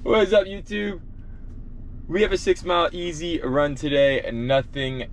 What is up, YouTube? We have a 6-mile easy run today, and nothing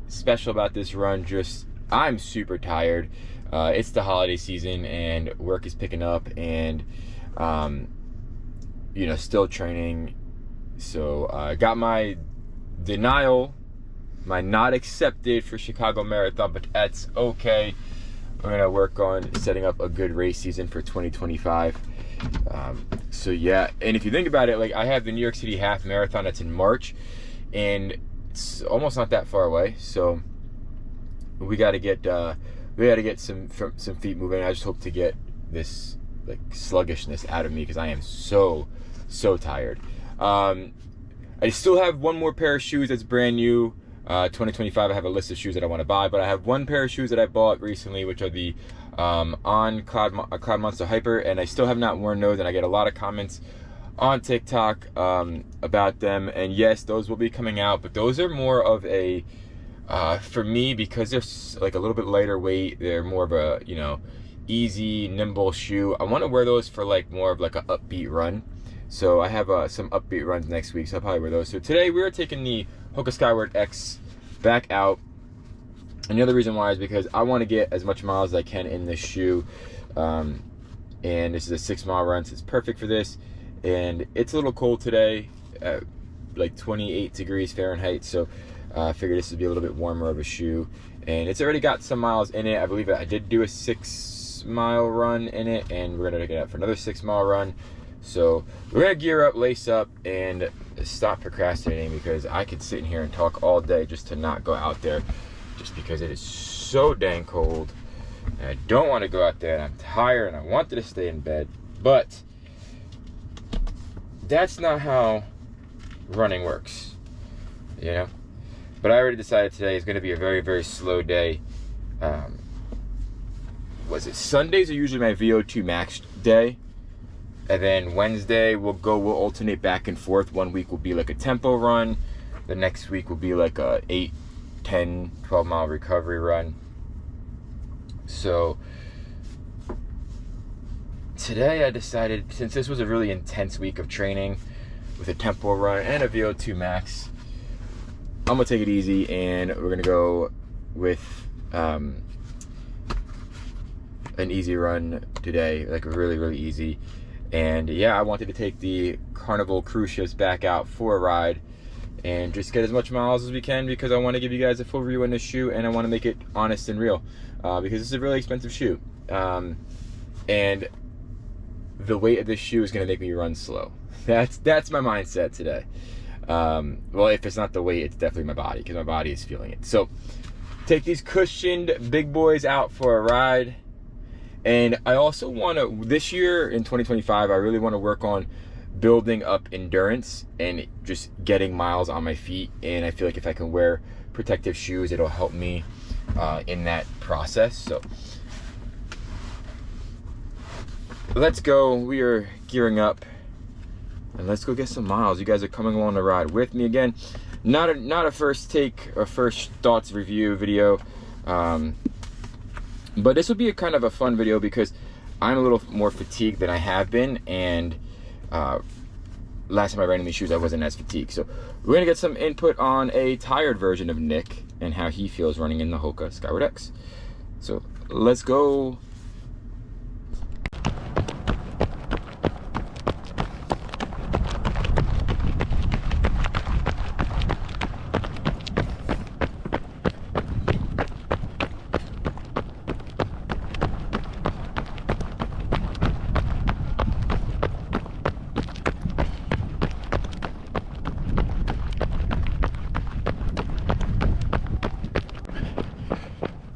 special about this run. Just I'm super tired. It's the holiday season, and work is picking up, and still training. So I got my denial, my not accepted for Chicago Marathon, but that's okay. We're gonna work on setting up a good race season for 2025. So yeah, and if you think about it, like I have the New York City Half Marathon that's in March, and it's almost not that far away. So we got to get some feet moving. I just hope to get this like sluggishness out of me because I am so tired. I still have one more pair of shoes that's brand new. 2025, I have a list of shoes that I want to buy, but I have one pair of shoes that I bought recently, which are the on Cloud Monster Hyper, and I still have not worn those, and I get a lot of comments on TikTok about them, and yes, those will be coming out, but those are more of a for me, because they're like a little bit lighter weight, they're more of a easy, nimble shoe. I want to wear those for like more of like an upbeat run. So I have some upbeat runs next week, so I'll probably wear those. So today we are taking the Hoka Skyward X back out. And the other reason why is because I want to get as much miles as I can in this shoe. And this is a 6-mile run, so it's perfect for this. And it's a little cold today, at like 28 degrees Fahrenheit. So I figured this would be a little bit warmer of a shoe. And it's already got some miles in it. I believe I did do a 6-mile run in it, and we're going to get out for another 6-mile run. So we're gonna gear up, lace up, and stop procrastinating, because I could sit in here and talk all day just to not go out there, just because it is so dang cold and I don't want to go out there, and I'm tired and I wanted to stay in bed. But that's not how running works, but I already decided today is going to be a very slow day. Sundays are usually my VO2 max day. And then Wednesday we'll alternate back and forth. One week will be like a tempo run. The next week will be like a 8, 10, 12 mile recovery run. So today I decided, since this was a really intense week of training with a tempo run and a VO2 max, I'm gonna take it easy, and we're gonna go with an easy run today, like really easy. And yeah, I wanted to take the Carnival cruise ships back out for a ride and just get as much miles as we can, because I want to give you guys a full review on this shoe, and I want to make it honest and real, because it's a really expensive shoe, and the weight of this shoe is going to make me run slow. That's my mindset today. Well, if it's not the weight, it's definitely my body, because my body is feeling it. So take these cushioned big boys out for a ride. And I also want to, this year in 2025, I really want to work on building up endurance and just getting miles on my feet. And I feel like if I can wear protective shoes, it'll help me in that process. So let's go. We are gearing up, and let's go get some miles. You guys are coming along the ride with me again. Not a first take or first thoughts review video. But this will be a kind of a fun video, because I'm a little more fatigued than I have been, and last time I ran in these shoes I wasn't as fatigued. So we're gonna get some input on a tired version of Nick and how he feels running in the Hoka Skyward X. So let's go.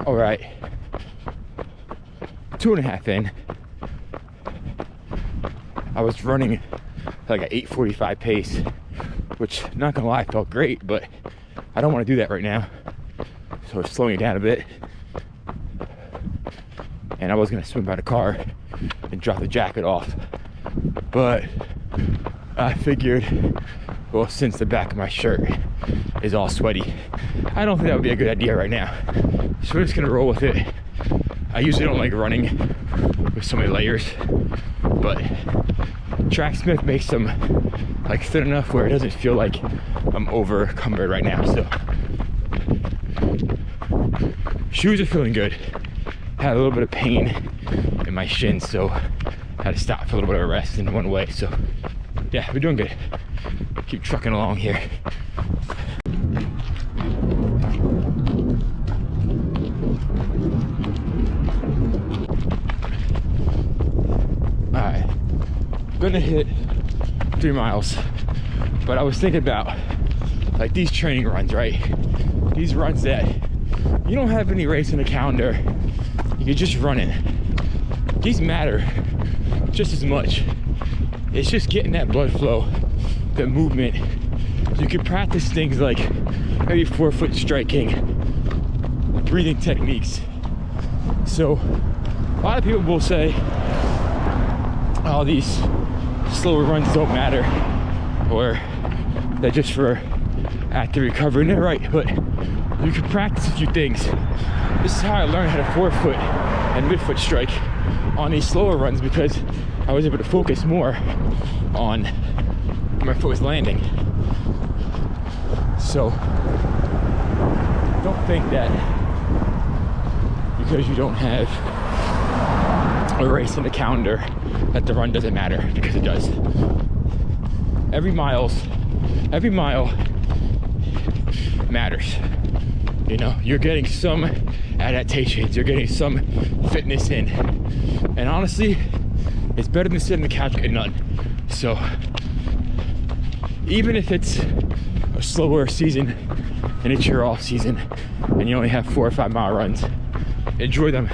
All right, 2.5 in. I was running like an 8:45 pace, which, not gonna lie, felt great, but I don't want to do that right now. So it's slowing it down a bit. And I was gonna swim by the car and drop the jacket off, but I figured, well, since the back of my shirt is all sweaty, I don't think that would be a good idea right now. So we're just gonna roll with it. I usually don't like running with so many layers, but Tracksmith makes them like thin enough where it doesn't feel like I'm over encumbered right now. So shoes are feeling good. Had a little bit of pain in my shins, so I had to stop for a little bit of a rest in one way. So yeah, we're doing good. Keep trucking along here. Alright, gonna hit 3 miles, but I was thinking about like these training runs, right? These runs that you don't have any race in the calendar, you're just running. These matter just as much. It's just getting that blood flow, the movement. You can practice things like maybe forefoot striking, breathing techniques. So a lot of people will say, oh, these slower runs don't matter, or they're just for active recovery. And they're right, but you can practice a few things. This is how I learned how to forefoot and midfoot strike on these slower runs, because I was able to focus more on where my foot was landing. So don't think that because you don't have a race in the calendar that the run doesn't matter, because it does. Every mile matters. You know, you're getting some adaptations, you're getting some fitness in, and honestly, it's better than sitting on the couch getting none. So even if it's a slower season and it's your off season and you only have 4 or 5 mile runs, enjoy them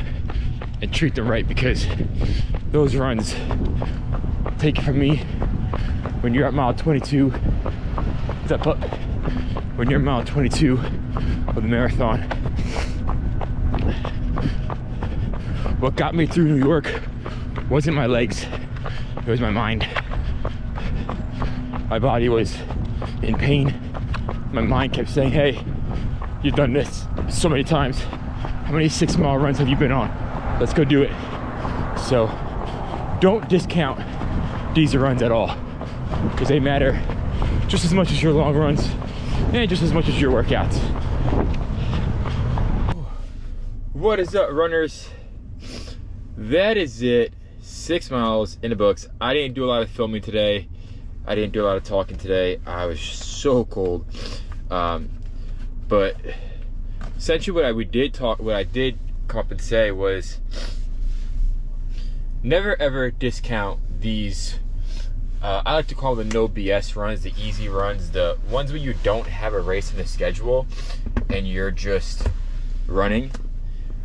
and treat them right, because those runs, take it from me, when you're at mile 22, step up, when you're at mile 22 of the marathon, what got me through New York wasn't my legs, it was my mind. My body was in pain. My mind kept saying, hey, you've done this so many times. How many 6 mile runs have you been on? Let's go do it. So don't discount these runs at all, because they matter just as much as your long runs and just as much as your workouts. What is up, runners? That is it. 6 miles in the books. I didn't do a lot of filming today. I didn't do a lot of talking today. I was so cold. But essentially what I did come up and say was, never ever discount these, I like to call them the no BS runs, the easy runs, the ones where you don't have a race in the schedule and you're just running.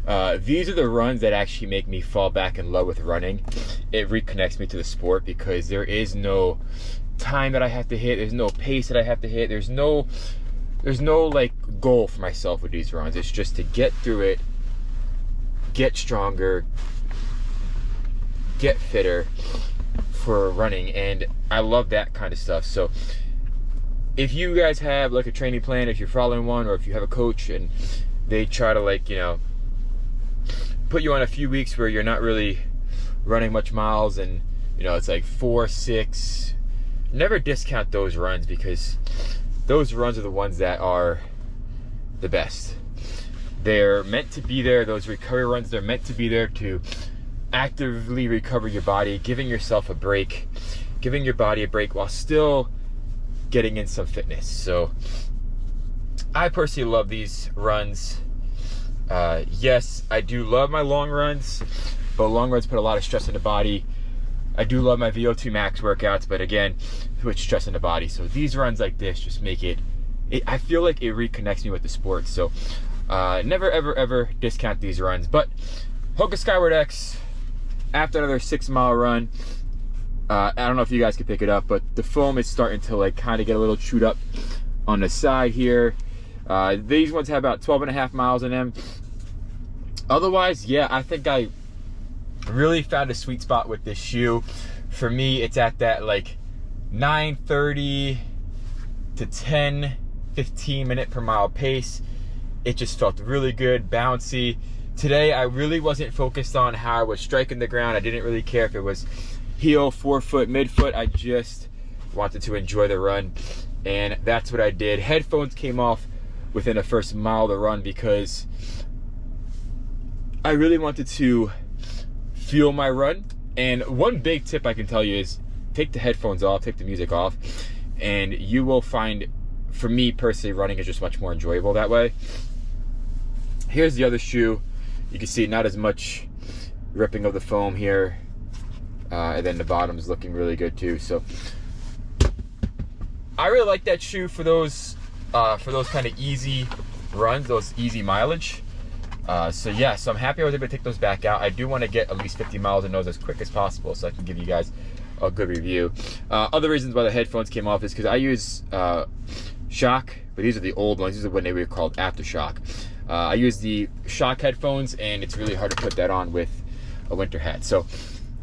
These are the runs that actually make me fall back in love with running. It reconnects me to the sport, because there is no time that I have to hit, there's no pace that I have to hit, there's no like goal for myself with these runs. It's just to get through it, get stronger, get fitter for running, and I love that kind of stuff. So if you guys have like a training plan, if you're following one, or if you have a coach and they try to, like, you know, put you on a few weeks where you're not really running much miles, and you know, it's like 4, 6, never discount those runs, because those runs are the ones that are the best. They're meant to be there. Those recovery runs, they're meant to be there to actively recover your body, giving yourself a break, giving your body a break while still getting in some fitness. So I personally love these runs. Yes, I do love my long runs, but long runs put a lot of stress on the body. I do love my VO2 max workouts, but again, put stress on the body. So these runs like this just make it, I feel like it reconnects me with the sport. So never ever ever discount these runs. But Hoka Skyward X, after another 6 mile run, I don't know if you guys can pick it up, but the foam is starting to like kind of get a little chewed up on the side here. These ones have about 12.5 miles in them. Otherwise, yeah, I think I really found a sweet spot with this shoe. For me, it's at that like 9:30 to 10-15 minute per mile pace. It just felt really good, bouncy. Today, I really wasn't focused on how I was striking the ground. I didn't really care if it was heel, forefoot, midfoot. I just wanted to enjoy the run, and that's what I did. Headphones came off within the first mile of the run because I really wanted to feel my run. And one big tip I can tell you is take the headphones off, take the music off, and you will find, for me personally, running is just much more enjoyable that way. Here's the other shoe. You can see not as much ripping of the foam here, and then the bottom is looking really good too. So I really like that shoe for those kind of easy runs, those easy mileage. So yeah, so I'm happy I was able to take those back out. I do want to get at least 50 miles in those as quick as possible so I can give you guys a good review. Other reasons why the headphones came off is because I use Shock, but these are the old ones. These are when they were called Aftershock. I use the Shock headphones, and it's really hard to put that on with a winter hat. So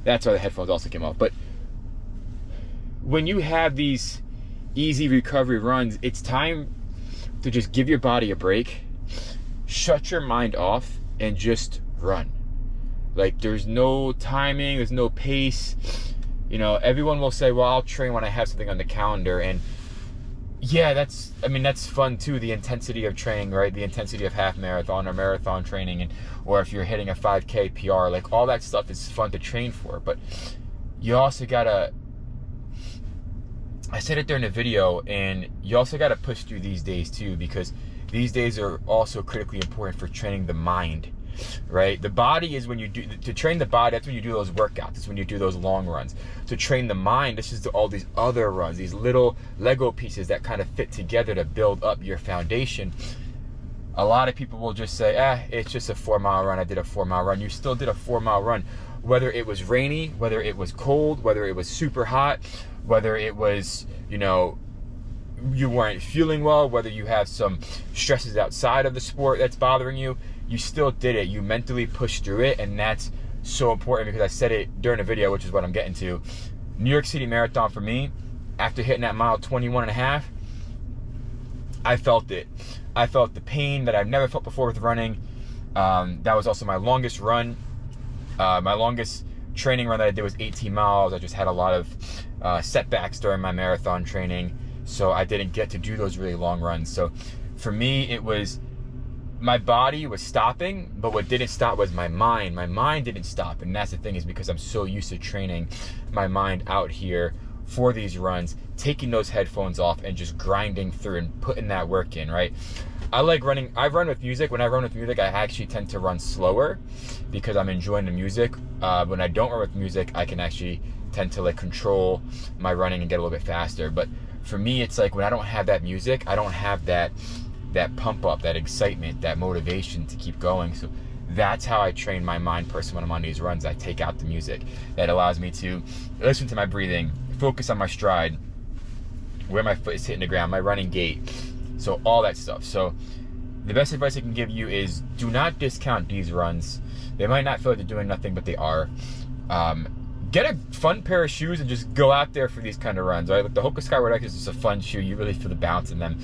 that's why the headphones also came off. But when you have these easy recovery runs, it's time to just give your body a break, shut your mind off, and just run. Like, there's no timing, there's no pace. You know, everyone will say, well, I'll train when I have something on the calendar. And yeah, that's fun too, the intensity of training, right? The intensity of half marathon or marathon training, and or if you're hitting a 5K PR, like all that stuff is fun to train for. But you also gotta, I said it during the video, and you also gotta push through these days too, because these days are also critically important for training the mind, right? The body is when you do, to train the body, that's when you do those workouts. That's when you do those long runs. To train the mind, this is all these other runs, these little Lego pieces that kind of fit together to build up your foundation. A lot of people will just say, it's just a 4-mile run. I did a 4-mile run. You still did a 4-mile run. Whether it was rainy, whether it was cold, whether it was super hot, whether it was, you know, you weren't feeling well, whether you have some stresses outside of the sport that's bothering you, you still did it. You mentally pushed through it, and that's so important because I said it during the video, which is what I'm getting to. New York City Marathon for me, after hitting that mile 21 and a half, I felt it. I felt the pain that I've never felt before with running. That was also my longest run. My longest training run that I did was 18 miles. I just had a lot of setbacks during my marathon training, so I didn't get to do those really long runs. So for me, it was, my body was stopping, but what didn't stop was my mind. My mind didn't stop, and that's the thing, is because I'm so used to training my mind out here for these runs, taking those headphones off and just grinding through and putting that work in, right? I like running. I run with music. When I run with music, I actually tend to run slower because I'm enjoying the music. When I don't run with music, I can actually tend to like control my running and get a little bit faster. But for me, it's like when I don't have that music, I don't have that pump up, that excitement, that motivation to keep going. So that's how I train my mind personally when I'm on these runs. I take out the music. That allows me to listen to my breathing, focus on my stride, where my foot is hitting the ground, my running gait, so all that stuff. So the best advice I can give you is do not discount these runs. They might not feel like they're doing nothing, but they are. Get a fun pair of shoes and just go out there for these kind of runs, right? Like the Hoka Skyward X is just a fun shoe. You really feel the bounce in them.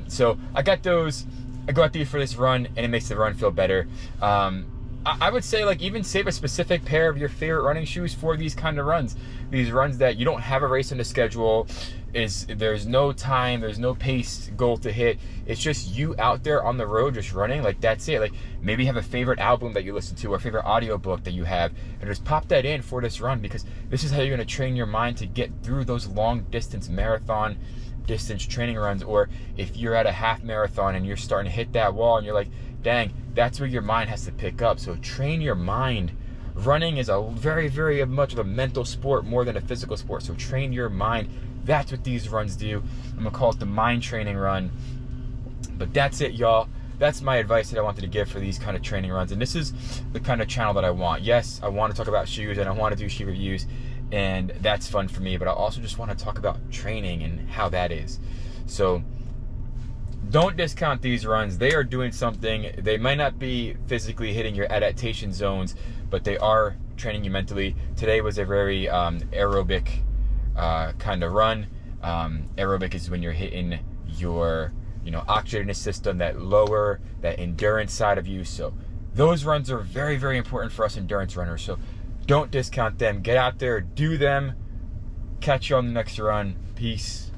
So I got those. I go out there for this run, and it makes the run feel better. I would say, like, even save a specific pair of your favorite running shoes for these kind of runs. These runs that you don't have a race on the schedule, there's no time, there's no pace goal to hit. It's just you out there on the road just running. Like, that's it. Like, maybe you have a favorite album that you listen to or a favorite audiobook that you have, and just pop that in for this run, because this is how you're going to train your mind to get through those long distance marathon distance training runs. Or if you're at a half marathon and you're starting to hit that wall and you're like, dang, that's where your mind has to pick up. So train your mind. Running is a very, very much of a mental sport more than a physical sport. So train your mind. That's what these runs do. I'm gonna call it the mind training run. But that's it, y'all. That's my advice that I wanted to give for these kind of training runs. And this is the kind of channel that I want. Yes, I want to talk about shoes and I want to do shoe reviews, and that's fun for me, but I also just want to talk about training and how that is. So don't discount these runs. They are doing something. They might not be physically hitting your adaptation zones, but they are training you mentally. Today was a very aerobic kind of run. Aerobic is when you're hitting your oxygen system, that endurance side of you. So those runs are very, very important for us endurance runners. So Don't discount them. Get out there, do them. Catch you on the next run. Peace.